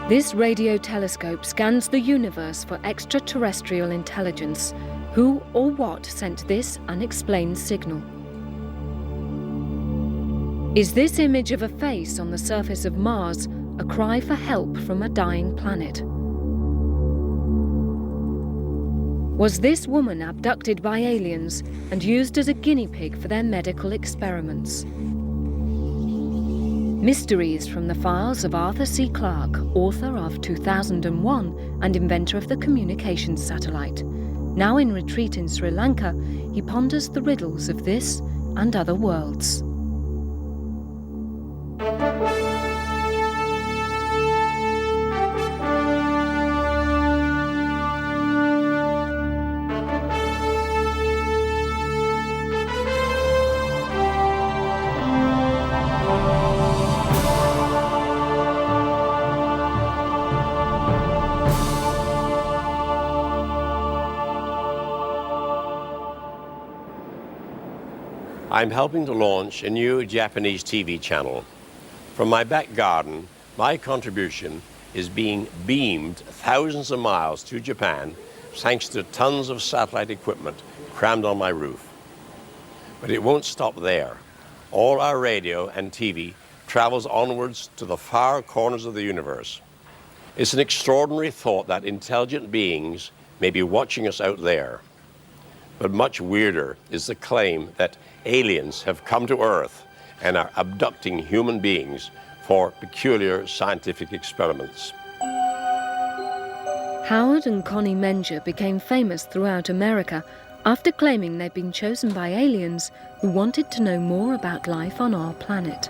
This radio telescope scans the universe for extraterrestrial intelligence. Who or what sent this unexplained signal? Is this image of a face on the surface of Mars a cry for help from a dying planet? Was this woman abducted by aliens and used as a guinea pig for their medical experiments? Mysteries from the files of Arthur C. Clarke, author of 2001 and inventor of the communications satellite. Now in retreat in Sri Lanka, he ponders the riddles of this and other worlds. I'm helping to launch a new Japanese TV channel. From my back garden, my contribution is being beamed thousands of miles to Japan thanks to tons of satellite equipment crammed on my roof. But it won't stop there. All our radio and TV travels onwards to the far corners of the universe. It's an extraordinary thought that intelligent beings may be watching us out there. But much weirder is the claim that aliens have come to Earth and are abducting human beings for peculiar scientific experiments. Howard and Connie Menger became famous throughout America after claiming they'd been chosen by aliens who wanted to know more about life on our planet.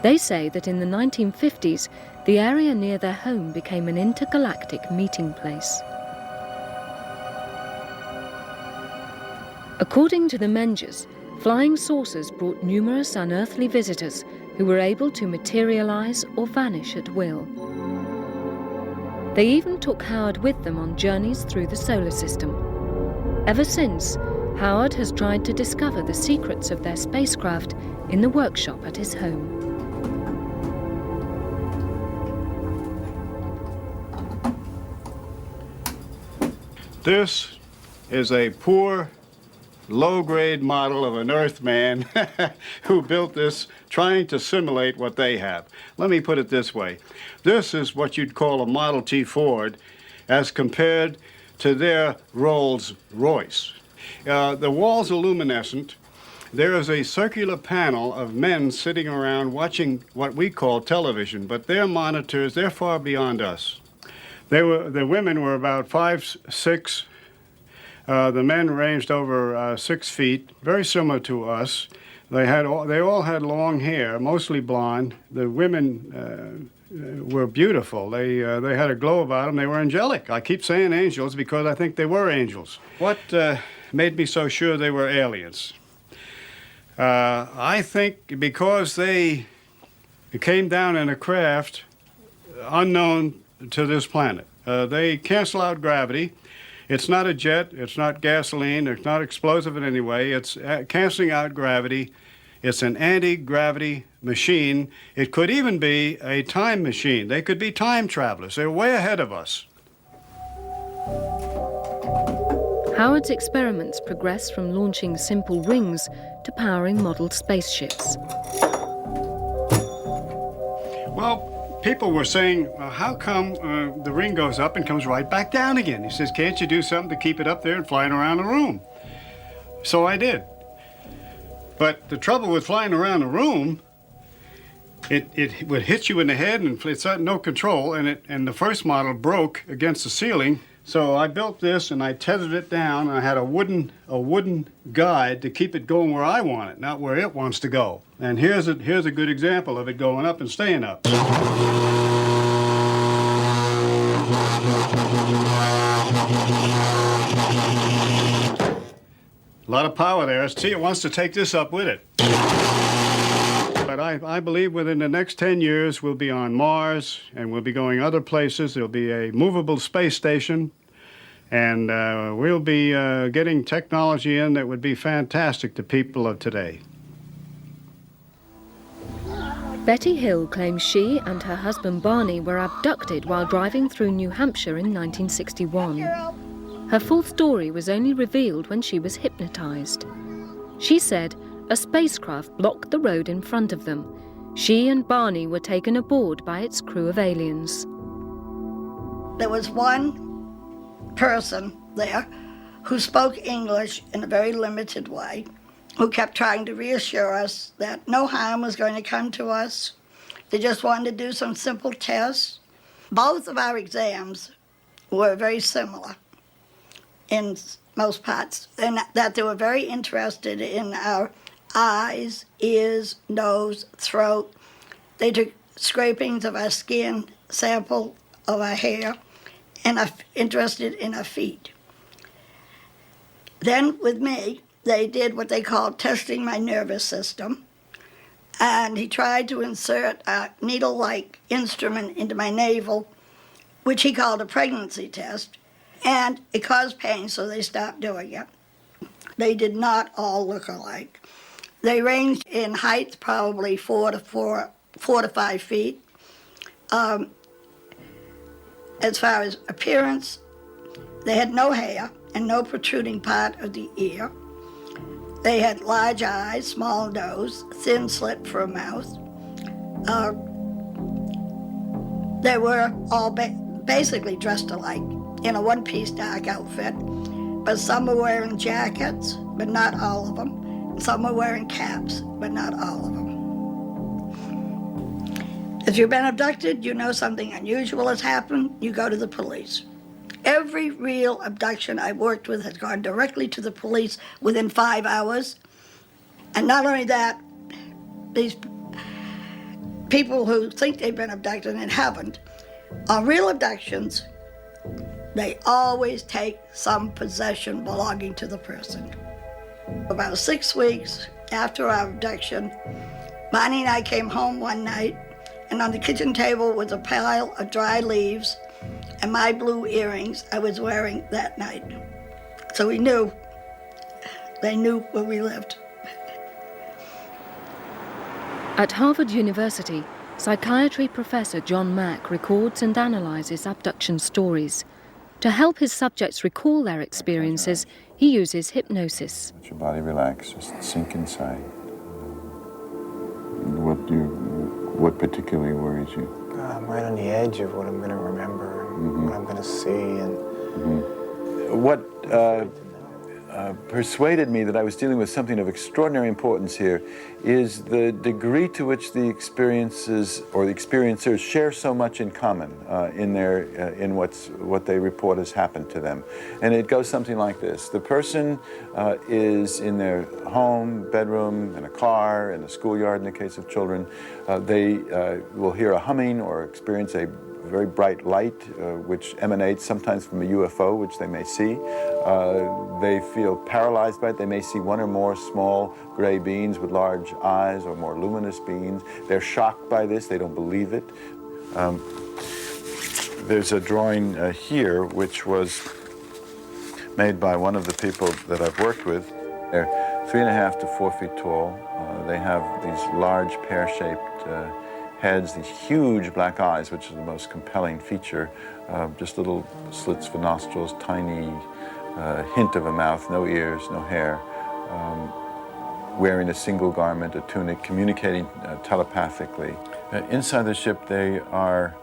They say that in the 1950s, the area near their home became an intergalactic meeting place. According to the Mengers, flying saucers brought numerous unearthly visitors who were able to materialize or vanish at will. They even took Howard with them on journeys through the solar system. Ever since, Howard has tried to discover the secrets of their spacecraft in the workshop at his home. This is a poor, low-grade model of an Earthman who built this trying to simulate what they have. Let me put it this way. This is what you'd call a Model T Ford as compared to their Rolls-Royce. The walls are luminescent. There is a circular panel of men sitting around watching what we call television, but their monitors, they're far beyond us. The women were about 5'6". The men ranged over 6 feet, very similar to us. They all had long hair, mostly blonde. The women were beautiful. They had a glow about them. They were angelic. I keep saying angels because I think they were angels. What made me so sure they were aliens? I think because they came down in a craft unknown to this planet. They cancel out gravity. It's not a jet, it's not gasoline, it's not explosive in any way. It's canceling out gravity. It's an anti-gravity machine. It could even be a time machine. They could be time travelers. They're way ahead of us. Howard's experiments progressed from launching simple rings to powering model spaceships. Well, people were saying, how come the ring goes up and comes right back down again? He says, can't you do something to keep it up there and flying around the room? So I did. But the trouble with flying around the room, it would hit you in the head and it's no control, and the first model broke against the ceiling. So I built this and I tethered it down, and I had a wooden guide to keep it going where I want it, not where it wants to go. And here's a good example of it going up and staying up. A lot of power there. See, it wants to take this up with it. But I believe within the next 10 years we'll be on Mars and we'll be going other places. There'll be a movable space station, and we'll be getting technology in that would be fantastic to people of today. Betty Hill claims she and her husband Barney were abducted while driving through New Hampshire in 1961. Her full story was only revealed when she was hypnotised. She said a spacecraft blocked the road in front of them. She and Barney were taken aboard by its crew of aliens. There was one person there who spoke English in a very limited way, who kept trying to reassure us that no harm was going to come to us. They just wanted to do some simple tests. Both of our exams were very similar in most parts, and that they were very interested in our eyes, ears, nose, throat. They took scrapings of our skin, sample of our hair, and are interested in our feet. Then with me, they did what they called testing my nervous system, and he tried to insert a needle-like instrument into my navel, which he called a pregnancy test, and it caused pain, so they stopped doing it. They did not all look alike. They ranged in height, probably 4 to 5 feet. As far as appearance, they had no hair and no protruding part of the ear. They had large eyes, small nose, thin slit for a mouth. They were all basically dressed alike in a one-piece dark outfit, but some were wearing jackets, but not all of them. Some were wearing caps, but not all of them. If you've been abducted, you know something unusual has happened, you go to the police. Every real abduction I've worked with has gone directly to the police within 5 hours. And not only that, these people who think they've been abducted and haven't, on real abductions, they always take some possession belonging to the person. About 6 weeks after our abduction, Bonnie and I came home one night, and on the kitchen table was a pile of dry leaves and my blue earrings I was wearing that night. So we knew, they knew where we lived. At Harvard University, psychiatry professor John Mack records and analyses abduction stories. To help his subjects recall their experiences, he uses hypnosis. Let your body relax, just sink inside. What particularly worries you? I'm right on the edge of what I'm going to remember, and what I'm going to see, and What persuaded me that I was dealing with something of extraordinary importance here is the degree to which the experiences or the experiencers share so much in common in what they report has happened to them. And it goes something like this. The person is in their home, bedroom, in a car, in a schoolyard in the case of children. They will hear a humming or experience a very bright light, which emanates sometimes from a UFO, which they may see. They feel paralyzed by it. They may see one or more small gray beings with large eyes or more luminous beings. They're shocked by this. They don't believe it. There's a drawing here, which was made by one of the people that I've worked with. They're 3.5 to 4 feet tall. They have these large pear-shaped heads, these huge black eyes, which is the most compelling feature, just little slits for nostrils, tiny hint of a mouth, no ears, no hair, wearing a single garment, a tunic, communicating telepathically. Inside the ship, they are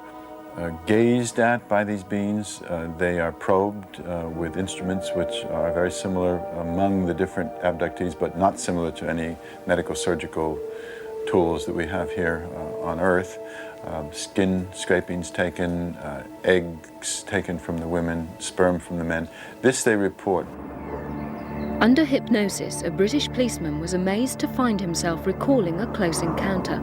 gazed at by these beings. They are probed with instruments which are very similar among the different abductees, but not similar to any medical surgical tools that we have here on Earth. Skin scrapings taken, eggs taken from the women, sperm from the men. This they report. Under hypnosis, a British policeman was amazed to find himself recalling a close encounter.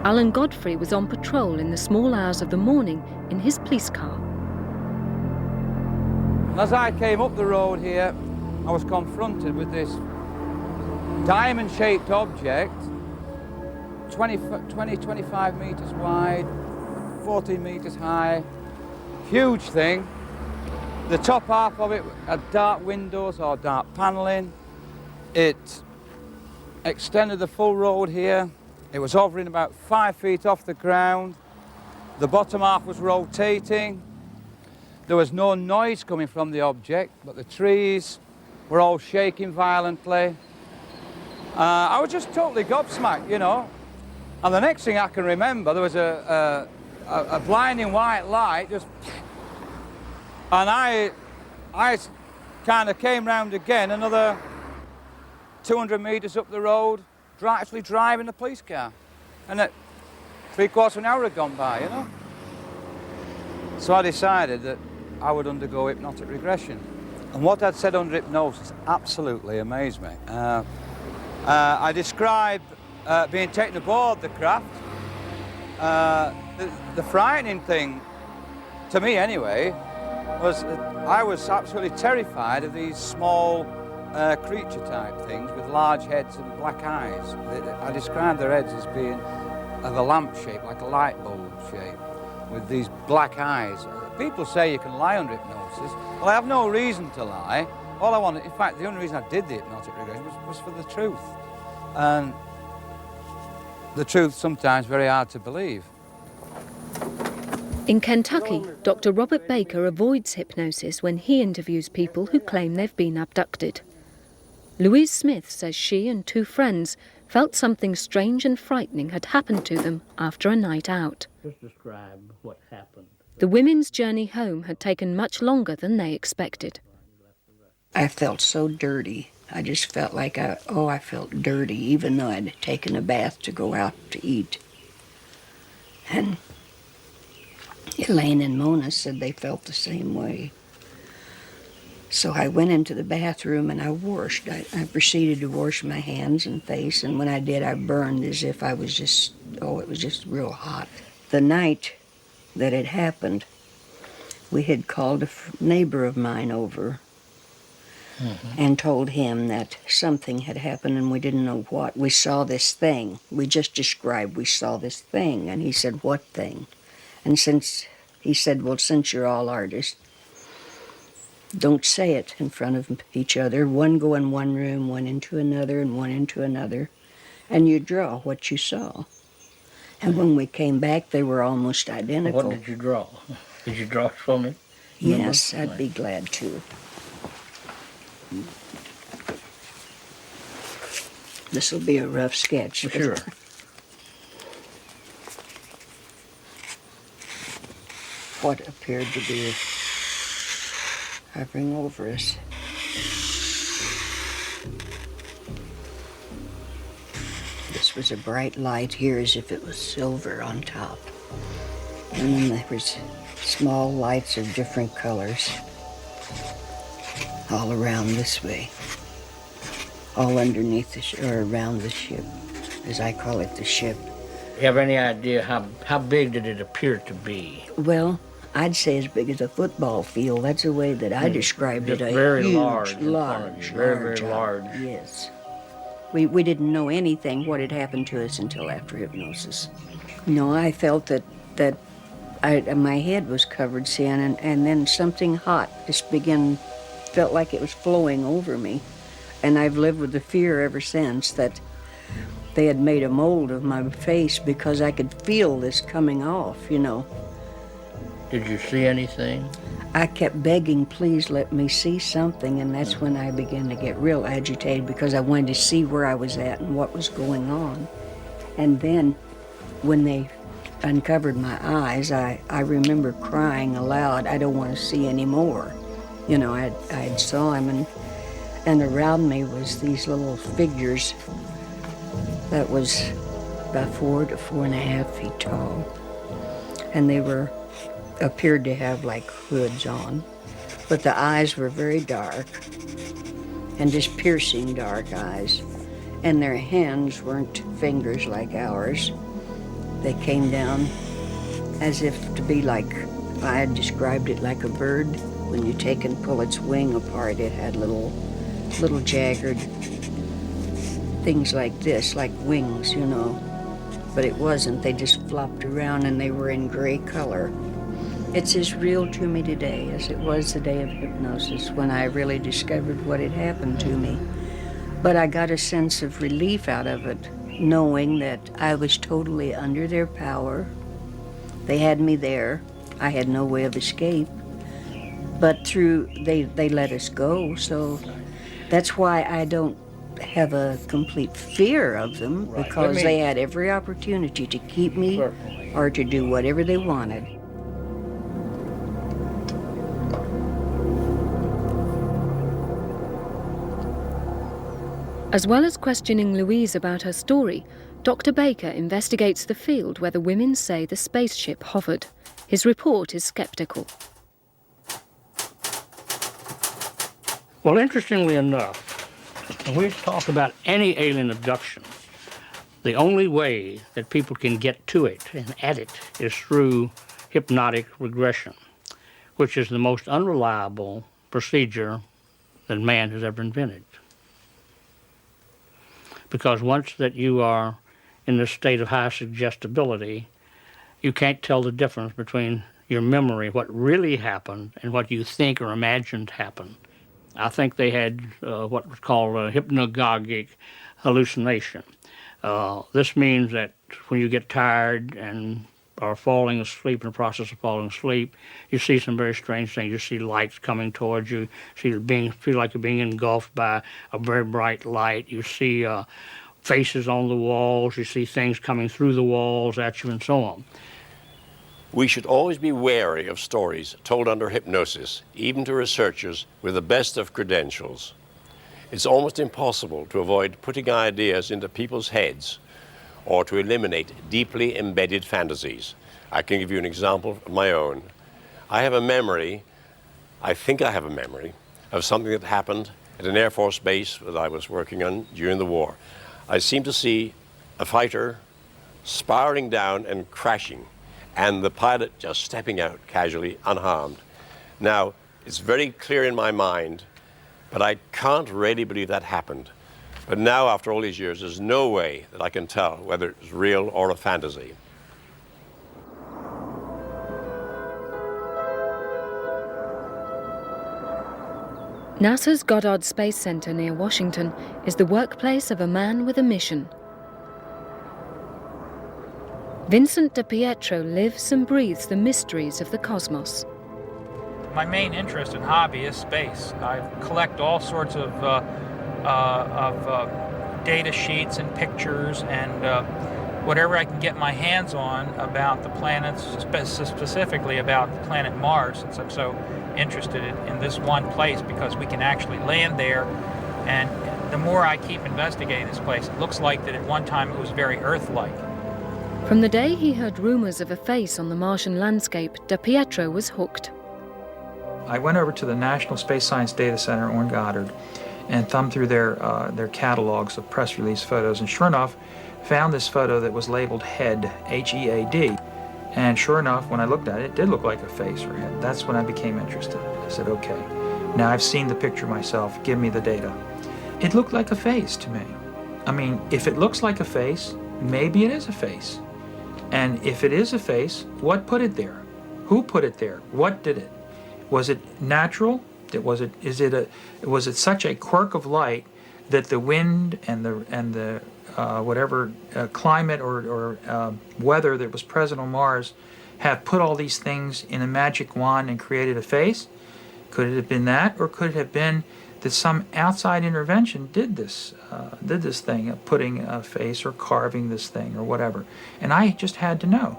Alan Godfrey was on patrol in the small hours of the morning in his police car. As I came up the road here, I was confronted with this diamond-shaped object, 25 metres wide, 14 metres high, huge thing. The top half of it had dark windows or dark panelling. It extended the full road here, It was hovering about 5 feet off the ground. The bottom half was rotating. There was no noise coming from the object, but the trees were all shaking violently. I was just totally gobsmacked, you know. And the next thing I can remember, there was a blinding white light, just... And I kind of came round again, another 200 metres up the road, actually driving the police car. And at 3/4 of an hour had gone by, you know. So I decided that I would undergo hypnotic regression. And what I'd said under hypnosis absolutely amazed me. I described being taken aboard the craft. The frightening thing, to me anyway, was that I was absolutely terrified of these small creature type things with large heads and black eyes. I described their heads as being of a lamp shape, like a light bulb shape, with these black eyes. People say you can lie under hypnosis. Well, I have no reason to lie. All I wanted, in fact, the only reason I did the hypnotic regression was for the truth. And the truth sometimes very hard to believe. In Kentucky, Dr. Robert Baker avoids hypnosis when he interviews people who claim they've been abducted. Louise Smith says she and 2 friends felt something strange and frightening had happened to them after a night out. Just describe what happened. The women's journey home had taken much longer than they expected. I felt so dirty. I just felt like I felt dirty, even though I'd taken a bath to go out to eat. And Elaine and Mona said they felt the same way. So I went into the bathroom and I washed. I proceeded to wash my hands and face, and when I did, I burned as if I was just, it was just real hot. The night that it happened, we had called a neighbor of mine over and told him that something had happened and we didn't know what. We saw this thing. We just described we saw this thing. And he said, what thing? And he said, well, since you're all artists, don't say it in front of each other. One go in one room, one into another, and one into another. And you draw what you saw. And when we came back, they were almost identical. What did you draw? Did you draw it for me? Yes, I'd be glad to. This will be a rough sketch. Sure. What appeared to be hovering over us. This was a bright light here, as if it was silver on top. And then there was small lights of different colors all around this way. All underneath or around the ship, as I call it, the ship. Do you have any idea how big did it appear to be? Well, I'd say as big as a football field. That's the way that I described it. Very huge, large. Very large. Yes. We didn't know anything what had happened to us until after hypnosis. No, I felt that my head was covered, seeing, and then something hot just felt like it was flowing over me. And I've lived with the fear ever since that they had made a mold of my face because I could feel this coming off, you know. Did you see anything? I kept begging, please let me see something, and that's when I began to get real agitated because I wanted to see where I was at and what was going on. And then when they uncovered my eyes, I remember crying aloud, I don't want to see any more. You know, I saw him, and around me was these little figures that was about 4 to 4.5 feet tall. And they appeared to have like hoods on, but the eyes were very dark and just piercing dark eyes. And their hands weren't fingers like ours. They came down as if to be like, I had described it like a bird. When you take and pull its wing apart, it had little jagged things like this, like wings, you know. But it wasn't. They just flopped around and they were in gray color. It's as real to me today as it was the day of hypnosis when I really discovered what had happened to me. But I got a sense of relief out of it knowing that I was totally under their power. They had me there. I had no way of escape. But they let us go, so that's why I don't have a complete fear of them, because they had every opportunity to keep me or to do whatever they wanted. As well as questioning Louise about her story, Dr. Baker investigates the field where the women say the spaceship hovered. His report is skeptical. Well, interestingly enough, when we talk about any alien abduction, the only way that people can get to it and at it is through hypnotic regression, which is the most unreliable procedure that man has ever invented. Because once that you are in this state of high suggestibility, you can't tell the difference between your memory, what really happened, and what you think or imagined happened. I think they had what was called a hypnagogic hallucination. This means that when you get tired and are falling asleep, in the process of falling asleep, you see some very strange things. You see lights coming towards you. Feel like you're being engulfed by a very bright light. You see faces on the walls. You see things coming through the walls at you, and so on. We should always be wary of stories told under hypnosis, even to researchers with the best of credentials. It's almost impossible to avoid putting ideas into people's heads or to eliminate deeply embedded fantasies. I can give you an example of my own. I think I have a memory of something that happened at an Air Force base that I was working on during the war. I seemed to see a fighter spiraling down and crashing, and the pilot just stepping out casually, unharmed. Now, it's very clear in my mind, but I can't really believe that happened. But now, after all these years, there's no way that I can tell whether it's real or a fantasy. NASA's Goddard Space Center near Washington is the workplace of a man with a mission. Vincent DiPietro lives and breathes the mysteries of the cosmos. My main interest and hobby is space. I collect all sorts of data sheets and pictures and whatever I can get my hands on about the planets, specifically about the planet Mars, since I'm so interested in this one place, because we can actually land there. And the more I keep investigating this place, it looks like that at one time it was very Earth-like. From the day he heard rumors of a face on the Martian landscape, DiPietro was hooked. I went over to the National Space Science Data Center on Goddard and thumbed through their catalogs of press release photos, and sure enough, found this photo that was labeled HEAD, H-E-A-D. And sure enough, when I looked at it, it did look like a face or head. That's when I became interested. I said, okay, now I've seen the picture myself, give me the data. It looked like a face to me. I mean, if it looks like a face, maybe it is a face. And if it is a face, what put it there? Who put it there? What did it? Was it natural? Was it such a quirk of light that the wind and the whatever climate or weather that was present on Mars have put all these things in a magic wand and created a face? Could it have been that, or could it have been that some outside intervention did this thing of putting a face or carving this thing or whatever? And I just had to know.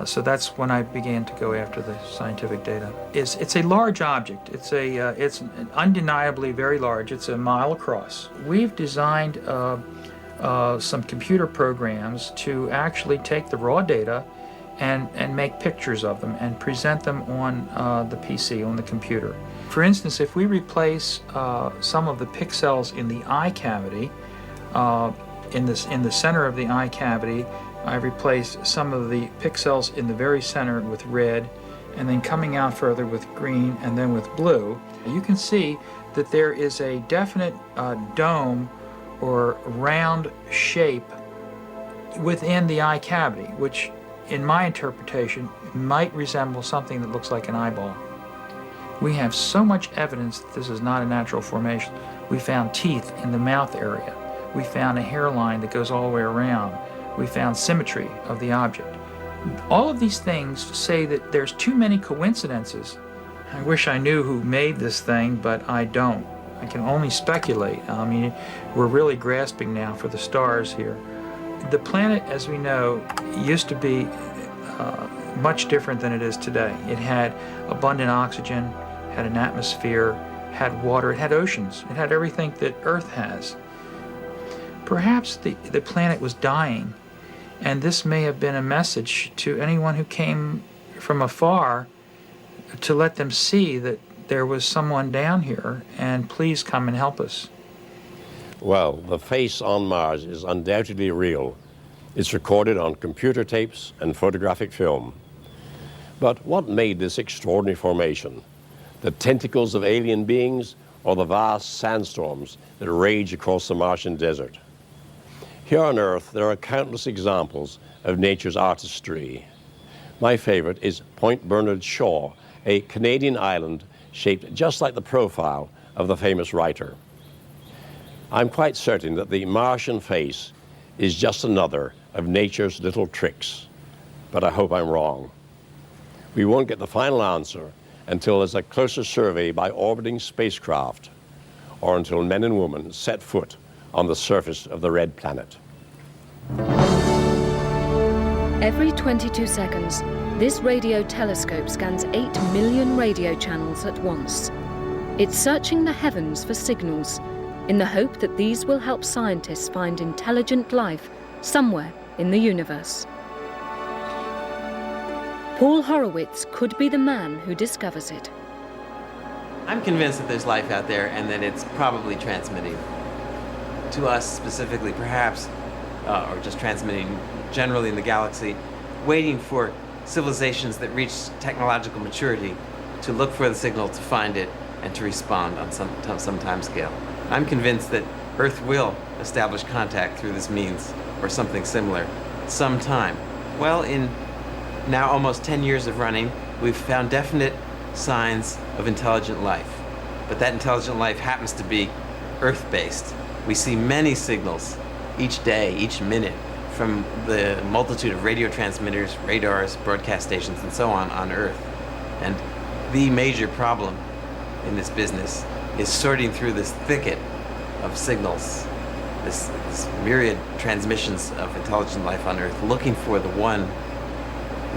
So that's when I began to go after the scientific data. It's a large object. It's undeniably very large. It's a mile across. We've designed some computer programs to actually take the raw data and make pictures of them and present them on the PC, on the computer. For instance, if we replace some of the pixels in the eye cavity, in the center of the eye cavity, I replaced some of the pixels in the very center with red, and then coming out further with green and then with blue. You can see that there is a definite dome or round shape within the eye cavity, which in my interpretation might resemble something that looks like an eyeball. We have so much evidence that this is not a natural formation. We found teeth in the mouth area. We found a hairline that goes all the way around. We found symmetry of the object. All of these things say that there's too many coincidences. I wish I knew who made this thing, but I don't. I can only speculate. I mean, we're really grasping now for the stars here. The planet, as we know, used to be much different than it is today. It had abundant oxygen, had an atmosphere, had water, it had oceans, it had everything that Earth has. Perhaps the planet was dying, and this may have been a message to anyone who came from afar to let them see that there was someone down here, and please come and help us. Well, the face on Mars is undoubtedly real. It's recorded on computer tapes and photographic film. But what made this extraordinary formation? The tentacles of alien beings or the vast sandstorms that rage across the Martian desert? Here on Earth, there are countless examples of nature's artistry. My favorite is Point Bernard Shaw, a Canadian island shaped just like the profile of the famous writer. I'm quite certain that the Martian face is just another of nature's little tricks, but I hope I'm wrong. We won't get the final answer until there's a closer survey by orbiting spacecraft, or until men and women set foot on the surface of the red planet. Every 22 seconds, this radio telescope scans 8 million radio channels at once. It's searching the heavens for signals in the hope that these will help scientists find intelligent life somewhere in the universe. Paul Horowitz could be the man who discovers it. I'm convinced that there's life out there and that it's probably transmitting to us specifically, perhaps, or just transmitting generally in the galaxy, waiting for civilizations that reach technological maturity to look for the signal, to find it, and to respond on some time scale. I'm convinced that Earth will establish contact through this means, or something similar, sometime. Well, in now almost 10 years of running, we've found definite signs of intelligent life. But that intelligent life happens to be Earth-based. We see many signals each day, each minute, from the multitude of radio transmitters, radars, broadcast stations, and so on Earth. And the major problem in this business is sorting through this thicket of signals, this myriad transmissions of intelligent life on Earth, looking for the one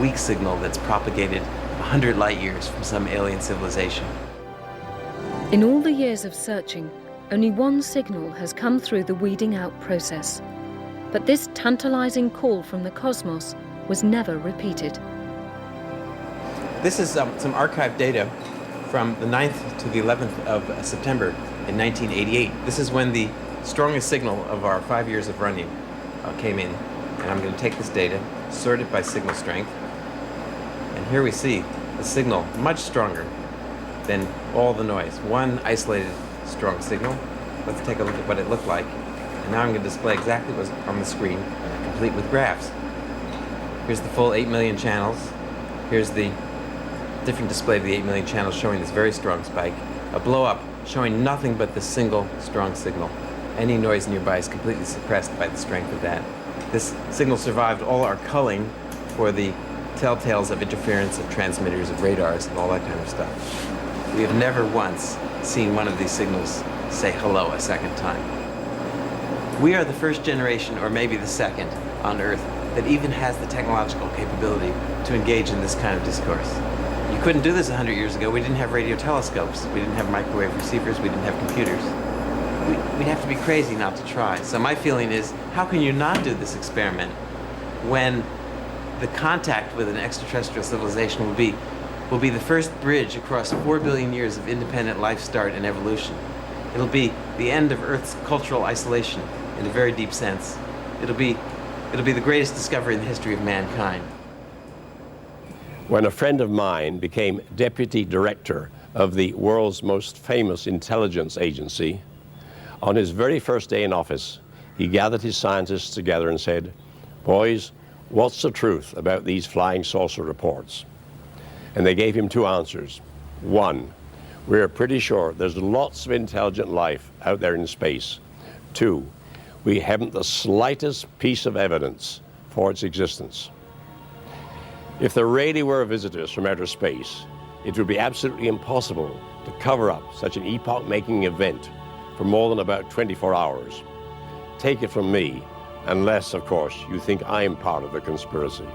weak signal that's propagated 100 light years from some alien civilization. In all the years of searching, only one signal has come through the weeding out process. But this tantalizing call from the cosmos was never repeated. This is some archived data from the 9th to the 11th of September in 1988. This is when the strongest signal of our 5 years of running came in. And I'm going to take this data, sort it by signal strength. And here we see a signal much stronger than all the noise. One isolated strong signal. Let's take a look at what it looked like. And now I'm going to display exactly what's on the screen, complete with graphs. Here's the full 8 million channels. Here's the different display of the 8 million channels showing this very strong spike. A blow up showing nothing but this single strong signal. Any noise nearby is completely suppressed by the strength of that. This signal survived all our culling for the telltales of interference of transmitters, of radars, and all that kind of stuff. We have never once seen one of these signals say hello a second time. We are the first generation, or maybe the second, on Earth that even has the technological capability to engage in this kind of discourse. You couldn't do this 100 years ago. We didn't have radio telescopes. We didn't have microwave receivers. We didn't have computers. We'd have to be crazy not to try. So my feeling is, how can you not do this experiment when the contact with an extraterrestrial civilization will be the first bridge across 4 billion years of independent life start and evolution. It'll be the end of Earth's cultural isolation in a very deep sense. It'll be the greatest discovery in the history of mankind. When a friend of mine became deputy director of the world's most famous intelligence agency, on his very first day in office, he gathered his scientists together and said, "Boys, what's the truth about these flying saucer reports?" And they gave him two answers. One, we're pretty sure there's lots of intelligent life out there in space. Two, we haven't the slightest piece of evidence for its existence. If there really were visitors from outer space, it would be absolutely impossible to cover up such an epoch-making event for more than about 24 hours. Take it from me, unless, of course, you think I'm part of the conspiracy.